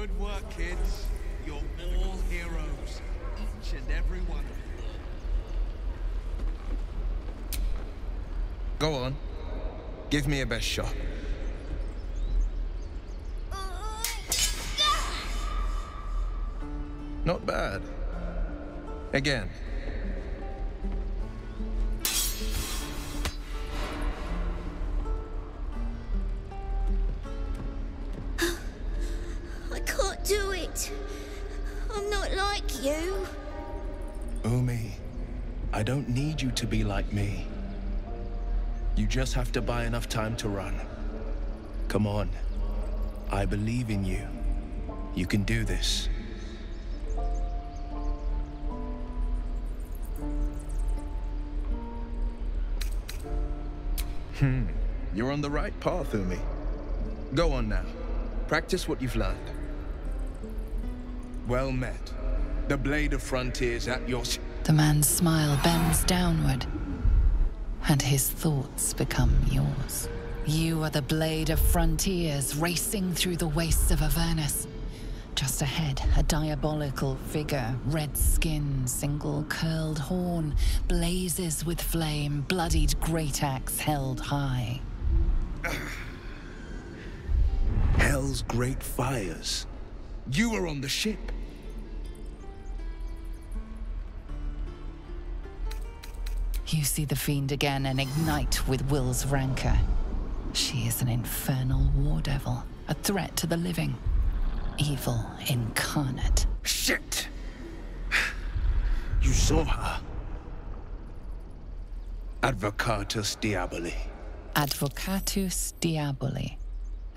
Good work, kids. You're all heroes. Each and every one of you. Go on. Give me a best shot. Not bad. Again. I can't do it. I'm not like you. Umi, I don't need you to be like me. You just have to buy enough time to run. Come on. I believe in you. You can do this. You're on the right path, Umi. Go on now. Practice what you've learned. Well met. The Blade of Frontiers at your... The man's smile bends downward, and his thoughts become yours. You are the Blade of Frontiers, racing through the wastes of Avernus. Just ahead, a diabolical figure, red skin, single curled horn, blazes with flame, bloodied great axe held high. Hell's great fires. You were on the ship. You see the fiend again and ignite with Wyll's rancor. She is an infernal war devil, a threat to the living. Evil incarnate. Shit! You saw her. Advocatus Diaboli. Advocatus Diaboli.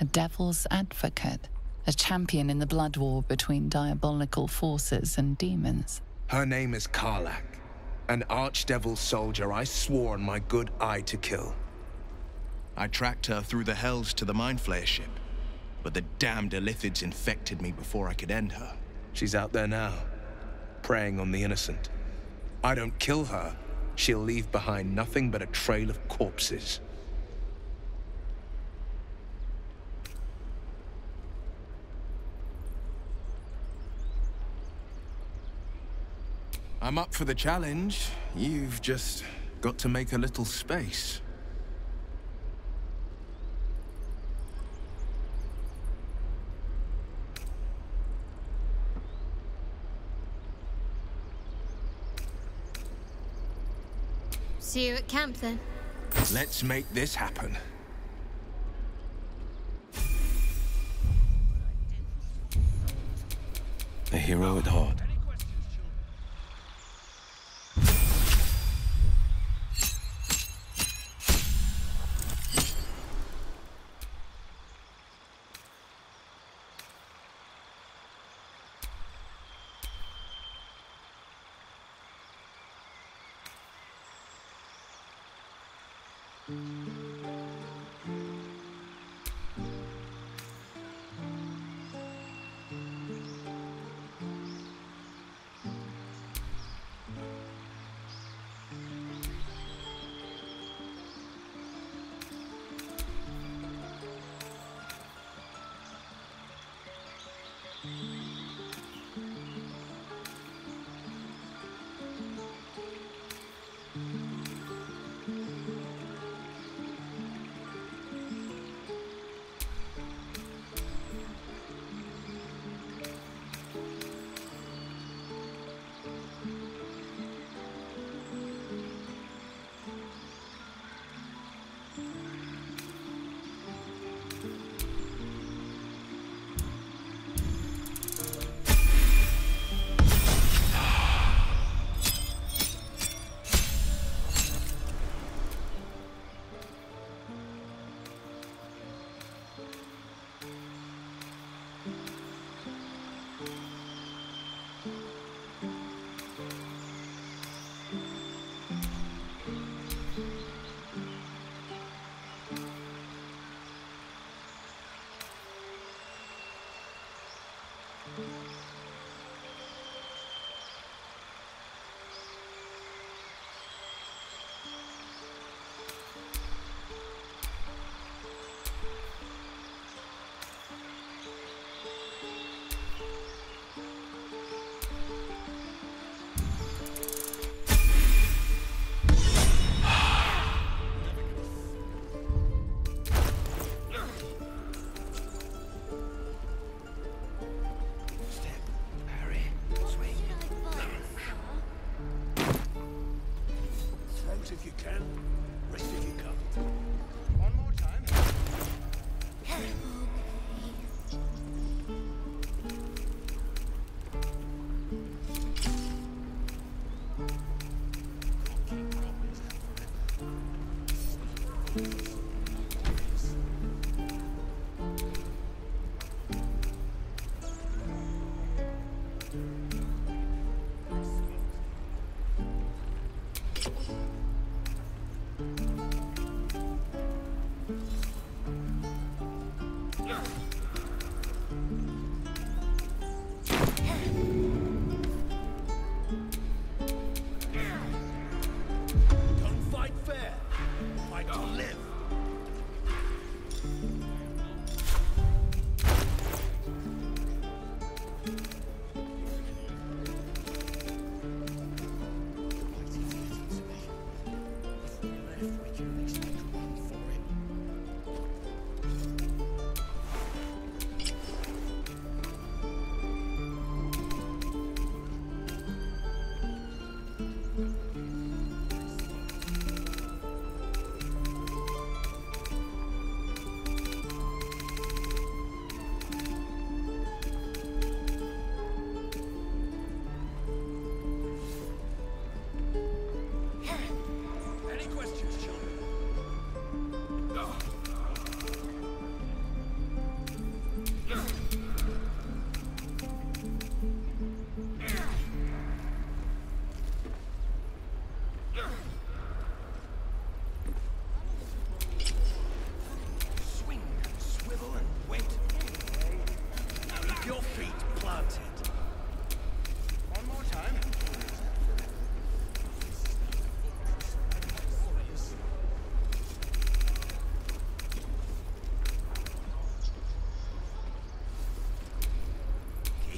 A devil's advocate. A champion in the blood war between diabolical forces and demons. Her name is Karlach. An archdevil soldier I swore on my good eye to kill. I tracked her through the hells to the Mind Flayer ship, but the damned Illithids infected me before I could end her. She's out there now, preying on the innocent. I don't kill her, she'll leave behind nothing but a trail of corpses. I'm up for the challenge. You've just got to make a little space. See you at camp then. Let's make this happen. A hero at heart. Don't fight fair. Fight to live.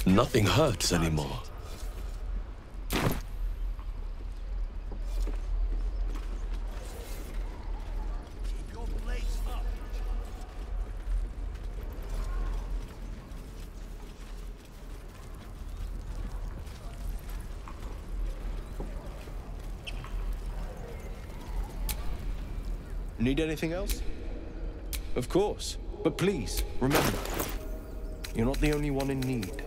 Nothing hurts anymore. Keep your blades up. Need anything else? Of course. But please, remember, you're not the only one in need.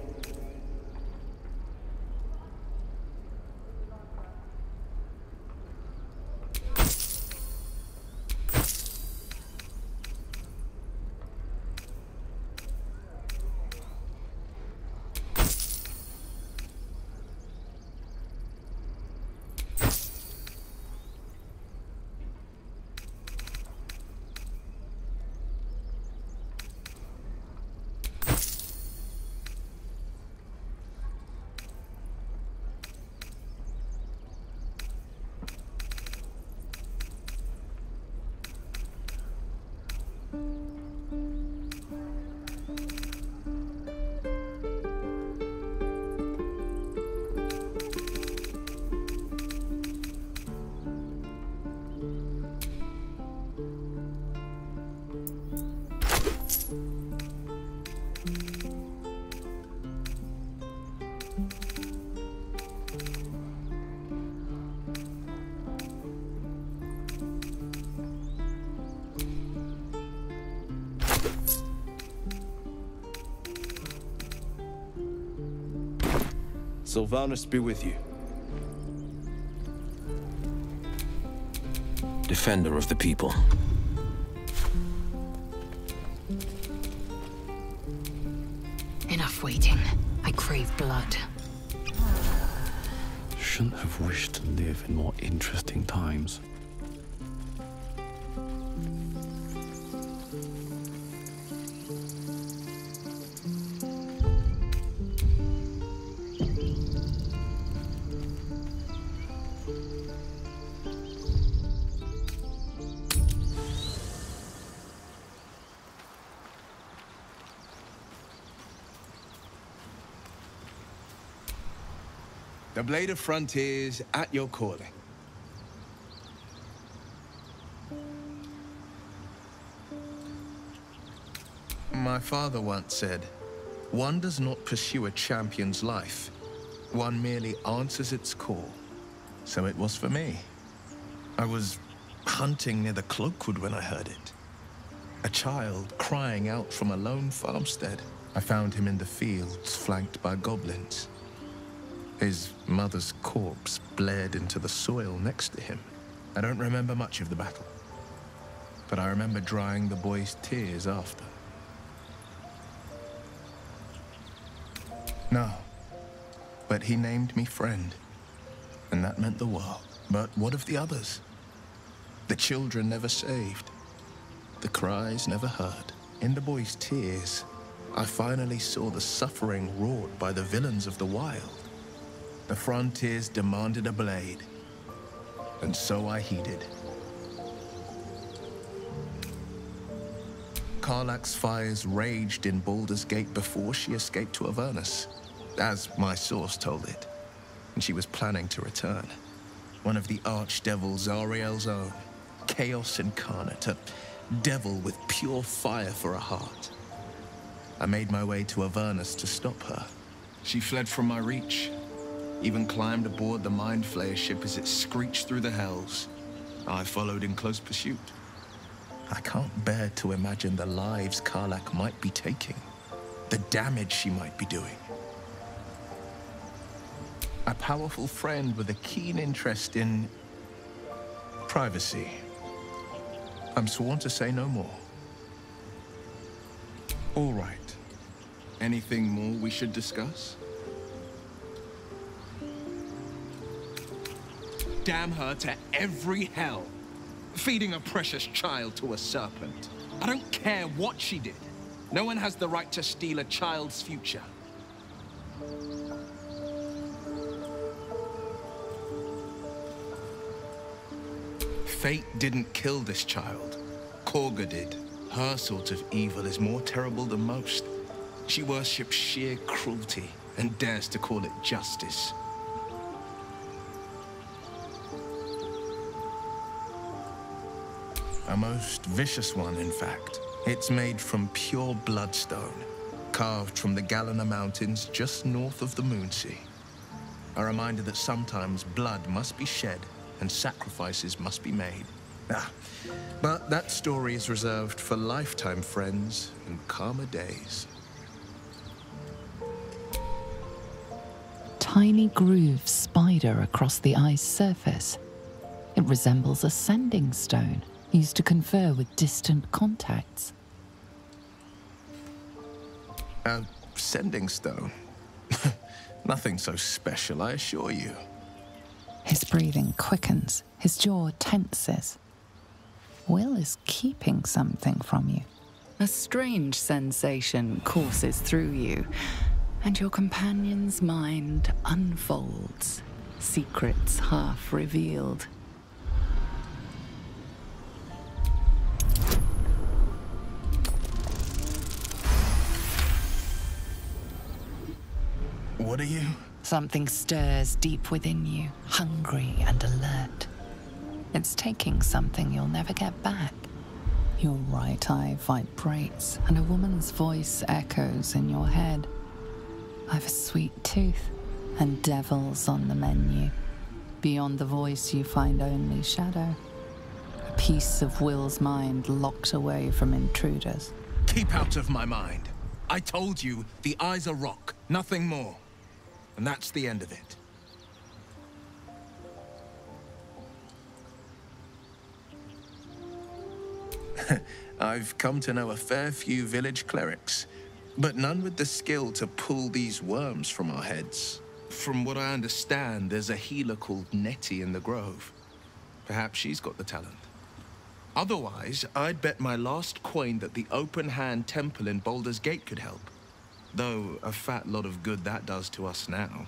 Sylvanus be with you. Defender of the people. Enough waiting. I crave blood. Shouldn't have wished to live in more interesting times. The Blade of Frontiers at your calling. My father once said, one does not pursue a champion's life. One merely answers its call. So it was for me. I was hunting near the Cloakwood when I heard it. A child crying out from a lone farmstead. I found him in the fields, flanked by goblins. His mother's corpse blared into the soil next to him. I don't remember much of the battle, but I remember drying the boy's tears after. No, but he named me friend, and that meant the world. But what of the others? The children never saved, the cries never heard. In the boy's tears, I finally saw the suffering wrought by the villains of the wild. The frontiers demanded a blade, and so I heeded. Karlach's fires raged in Baldur's Gate before she escaped to Avernus, as my source told it, and she was planning to return. One of the archdevil Zariel's own, chaos incarnate, a devil with pure fire for a heart. I made my way to Avernus to stop her. She fled from my reach, even climbed aboard the mind flayer ship as it screeched through the hells. I followed in close pursuit. I can't bear to imagine the lives Karlach might be taking, the damage she might be doing. A powerful friend with a keen interest in privacy. I'm sworn to say no more. All right. Anything more we should discuss? Damn her to every hell. Feeding a precious child to a serpent. I don't care what she did. No one has the right to steal a child's future. Fate didn't kill this child. Korga did. Her sort of evil is more terrible than most. She worships sheer cruelty and dares to call it justice. A most vicious one, in fact. It's made from pure bloodstone, carved from the Galena Mountains just north of the Moonsea. A reminder that sometimes blood must be shed and sacrifices must be made. But that story is reserved for lifetime friends and calmer days. Tiny grooves spider across the eye's surface. It resembles a sending stone, used to confer with distant contacts. A sending stone? Nothing so special, I assure you. His breathing quickens, his jaw tenses. Wyll is keeping something from you. A strange sensation courses through you, and your companion's mind unfolds, secrets half revealed. What are you? Something stirs deep within you, hungry and alert. It's taking something you'll never get back. Your right eye vibrates, and a woman's voice echoes in your head. I've a sweet tooth, and devils on the menu. Beyond the voice, you find only shadow. A piece of Wyll's mind locked away from intruders. Keep out of my mind. I told you, the eye's a rock, nothing more. And that's the end of it. I've come to know a fair few village clerics, but none with the skill to pull these worms from our heads. From what I understand, there's a healer called Nettie in the grove. Perhaps she's got the talent. Otherwise, I'd bet my last coin that the Open Hand Temple in Baldur's Gate could help. Though a fat lot of good that does to us now.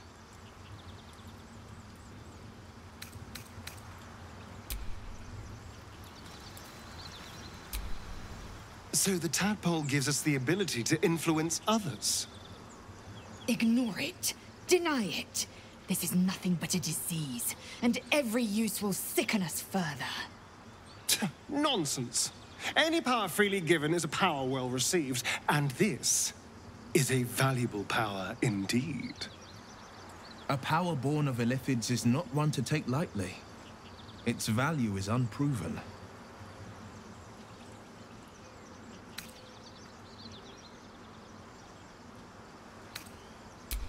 So the tadpole gives us the ability to influence others. Ignore it. Deny it. This is nothing but a disease, and every use will sicken us further. Nonsense. Any power freely given is a power well received, and this is a valuable power indeed. A power born of Illithids is not one to take lightly. Its value is unproven.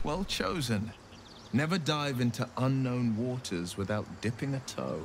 Well chosen. Never dive into unknown waters without dipping a toe.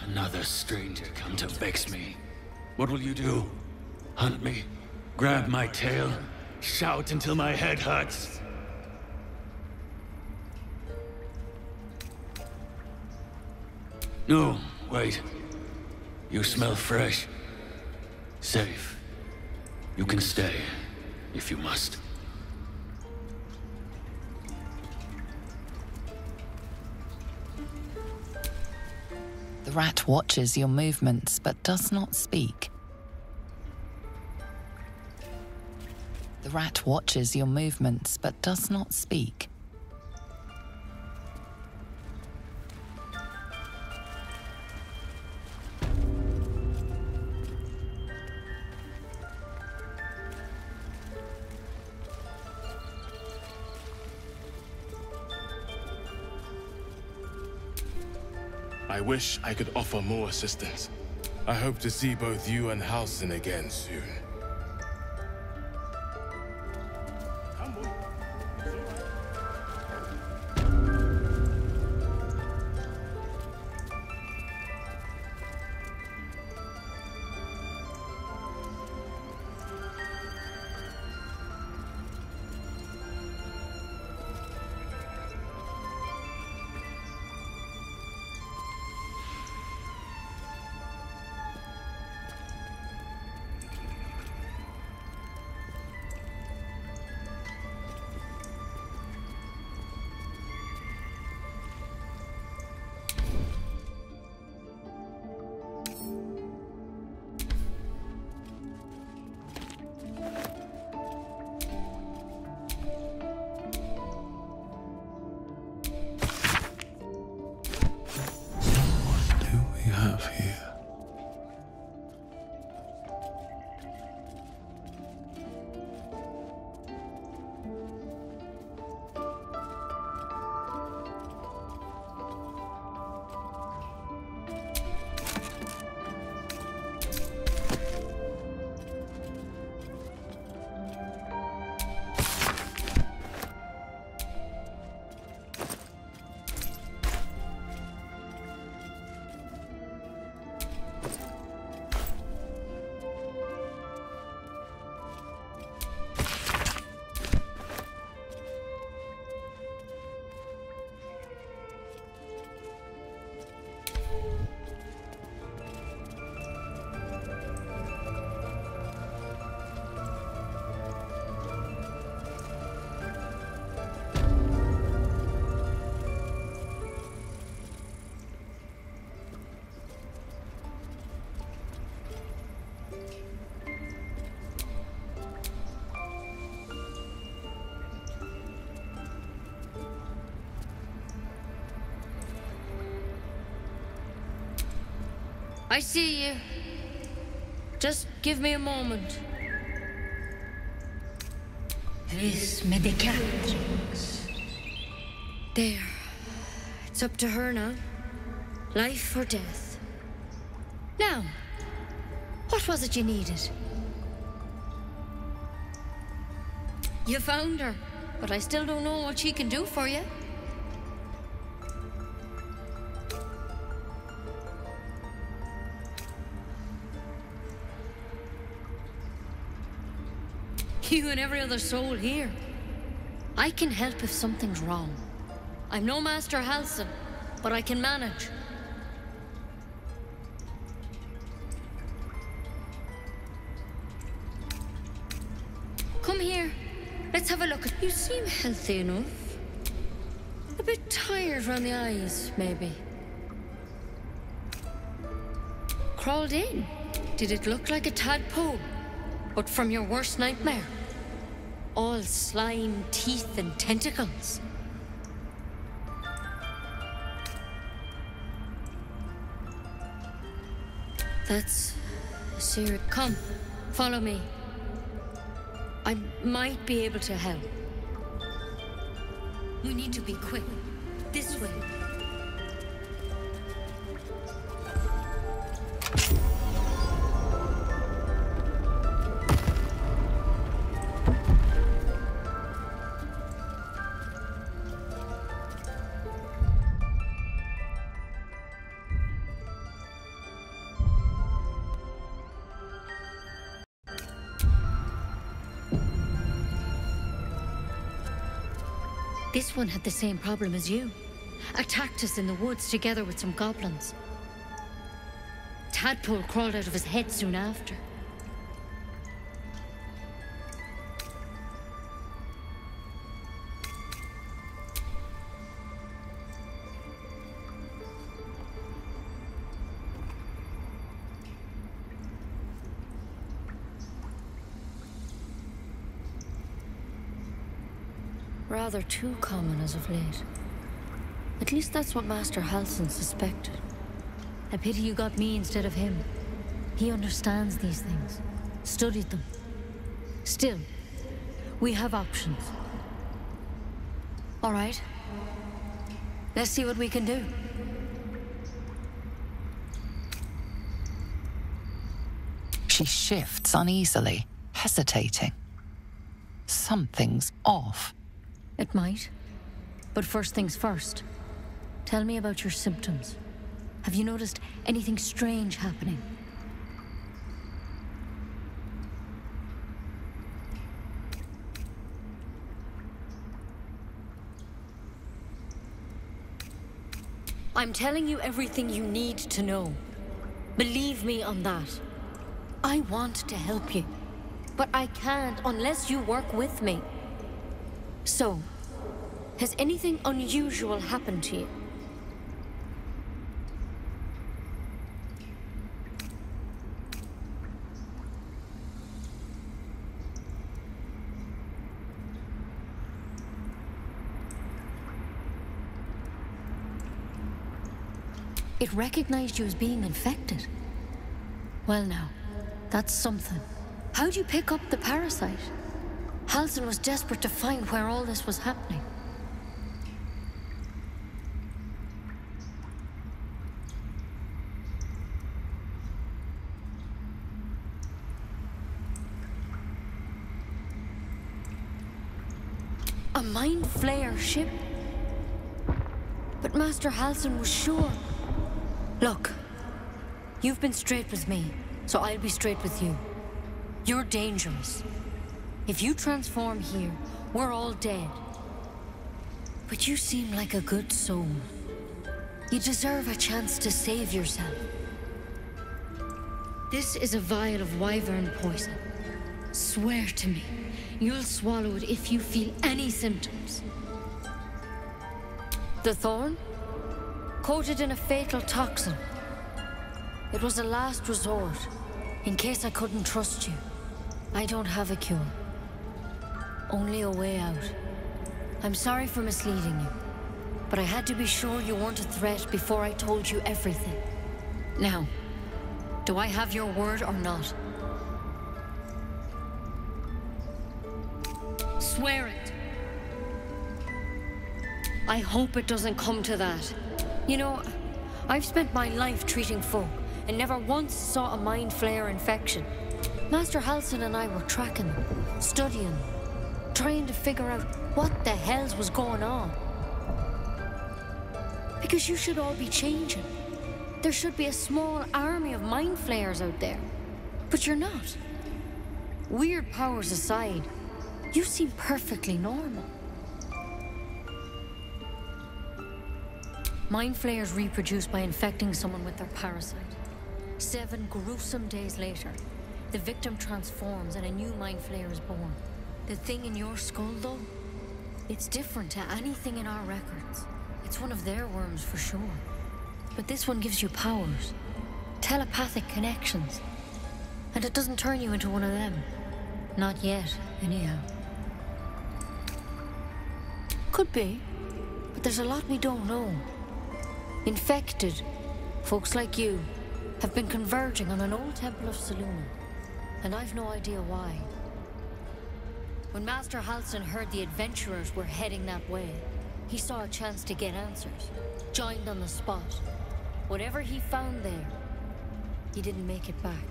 Another stranger come to vex me. What will you do? Hunt me? Grab my tail? Shout until my head hurts? No, wait. You smell fresh. Safe. You can stay, if you must. The rat watches your movements, but does not speak. The rat watches your movements, but does not speak. I wish I could offer more assistance. I hope to see both you and Halsin again soon. I see you. Just give me a moment. Vis medicatrix. There. It's up to her now. Life or death. Now, what was it you needed? You found her, but I still don't know what she can do for you. You and every other soul here. I can help if something's wrong. I'm no Master Halsin, but I can manage. Come here. Let's have a look. You seem healthy enough. A bit tired around the eyes, maybe. Crawled in. Did it look like a tadpole? But from your worst nightmare? All slime, teeth, and tentacles. That's... serious. Come, follow me. I might be able to help. We need to be quick. This way. This one had the same problem as you. Attacked us in the woods together with some goblins. Tadpole crawled out of his head soon after. Rather too common as of late. At least that's what Master Halsin suspected. A pity you got me instead of him. He understands these things. Studied them. Still, we have options. All right. Let's see what we can do. She shifts uneasily, hesitating. Something's off. It might. But first things first. Tell me about your symptoms. Have you noticed anything strange happening? I'm telling you everything you need to know. Believe me on that. I want to help you, but I can't unless you work with me. So, has anything unusual happened to you? It recognized you as being infected. Well now, that's something. How'd you pick up the parasite? Halsin was desperate to find where all this was happening. A mind flayer ship? But Master Halsin was sure. Look, you've been straight with me, so I'll be straight with you. You're dangerous. If you transform here, we're all dead. But you seem like a good soul. You deserve a chance to save yourself. This is a vial of wyvern poison. Swear to me, you'll swallow it if you feel any symptoms. The thorn? Coated in a fatal toxin. It was a last resort, in case I couldn't trust you. I don't have a cure. Only a way out. I'm sorry for misleading you, but I had to be sure you weren't a threat before I told you everything. Now, do I have your word or not? Swear it. I hope it doesn't come to that. You know, I've spent my life treating folk and never once saw a mind flayer infection. Master Halsin and I were tracking them, studying them, trying to figure out what the hells was going on. Because you should all be changing. There should be a small army of mind flayers out there. But you're not. Weird powers aside, You seem perfectly normal. Mind flayers reproduce by infecting someone with their parasite. 7 gruesome days later, the victim transforms and a new mind flayer is born. The thing in your skull, though, it's different to anything in our records. It's one of their worms for sure. But this one gives you powers, telepathic connections. And it doesn't turn you into one of them. Not yet, anyhow. Could be, but there's a lot we don't know. Infected, folks like you, have been converging on an old temple of Selûne, and I've no idea why. When Master Halsin heard the adventurers were heading that way, he saw a chance to get answers, joined on the spot. Whatever he found there, he didn't make it back.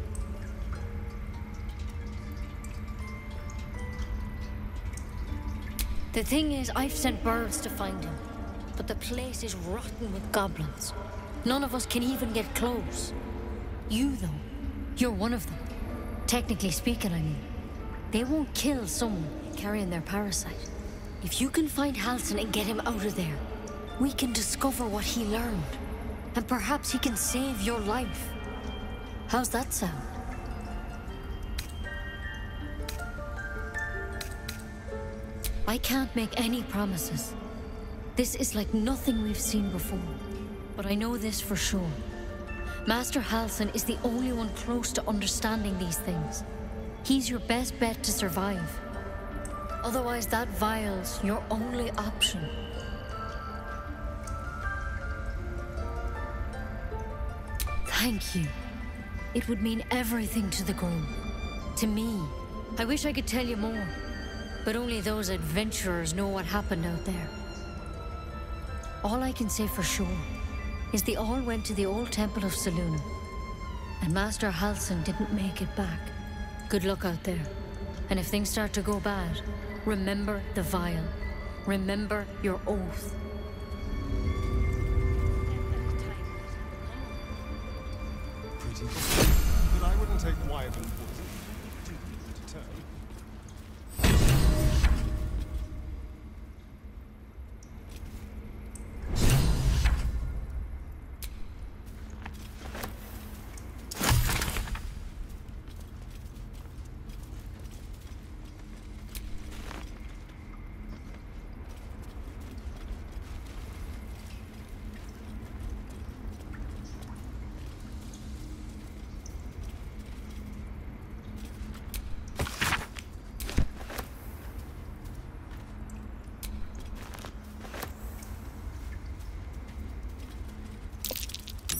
The thing is, I've sent birds to find him, but the place is rotten with goblins. None of us can even get close. You, though, you're one of them. Technically speaking, I mean. They won't kill someone carrying their parasite. If you can find Halsin and get him out of there, we can discover what he learned. And perhaps he can save your life. How's that sound? I can't make any promises. This is like nothing we've seen before. But I know this for sure. Master Halsin is the only one close to understanding these things. He's your best bet to survive. Otherwise, that vial's your only option. Thank you. It would mean everything to the group. To me. I wish I could tell you more. But only those adventurers know what happened out there. All I can say for sure is they all went to the old temple of Selûne. And Master Halsin didn't make it back. Good luck out there. And if things start to go bad, remember the vial. Remember your oath. But I wouldn't take wyvern poison. Too easy to turn.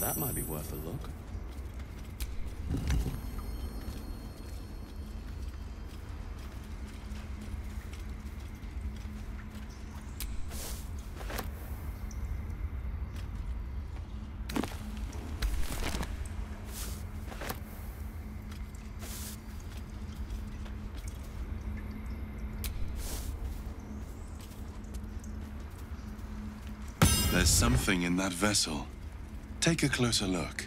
That might be worth a look. There's something in that vessel. Take a closer look.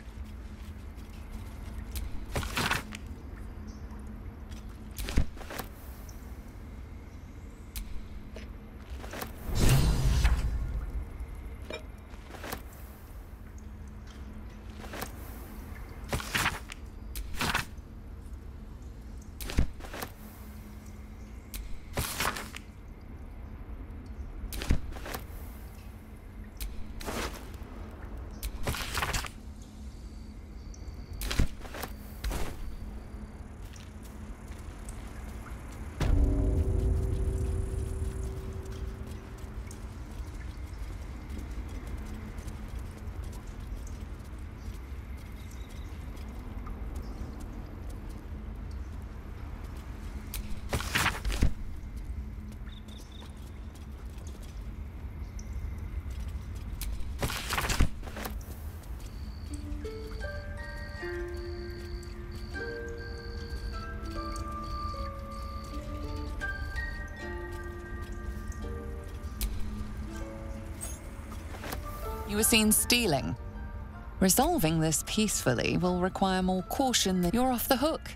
You were seen stealing. Resolving this peacefully will require more caution than you're off the hook.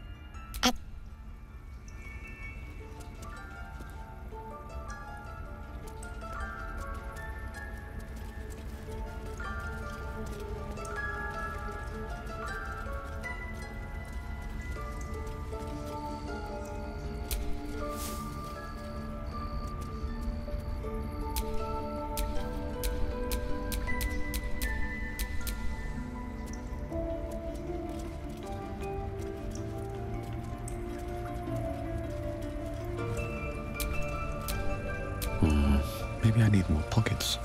Maybe I need more pockets.